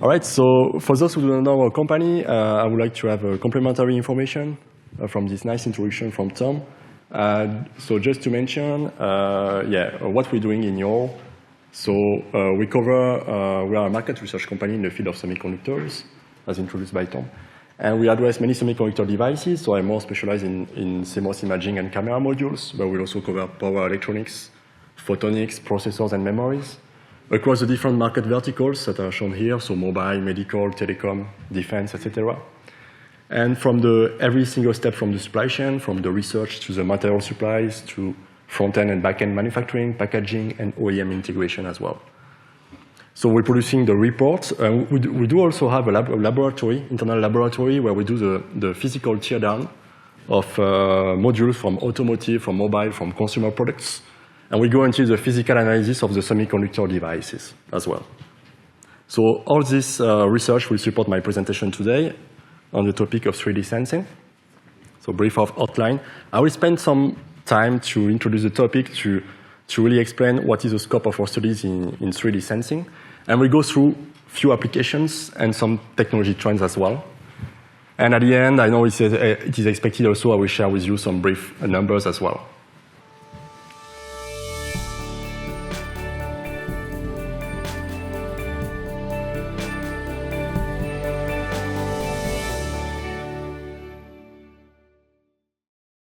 All right, so for those who don't know our company, I would like to have complementary information from this nice introduction from Tom. So just to mention, what we're doing in Yole. So we are a market research company in the field of semiconductors, as introduced by Tom. And we address many semiconductor devices, so I'm more specialized in CMOS imaging and camera modules, but we also cover power electronics, photonics, processors, and memories, across the different market verticals that are shown here, so mobile, medical, telecom, defense, etc. And from every single step from the supply chain, from the research to the material supplies, to front-end and back-end manufacturing, packaging, and OEM integration as well. So we're producing the reports. We do also have a laboratory, internal laboratory, where we do the physical teardown of modules from automotive, from mobile, from consumer products. And we go into the physical analysis of the semiconductor devices as well. So all this research will support my presentation today on the topic of 3D sensing. So brief outline. I will spend some time to introduce the topic to really explain what is the scope of our studies in 3D sensing. And we go through a few applications and some technology trends as well. And at the end, I know it is expected also I will share with you some brief numbers as well.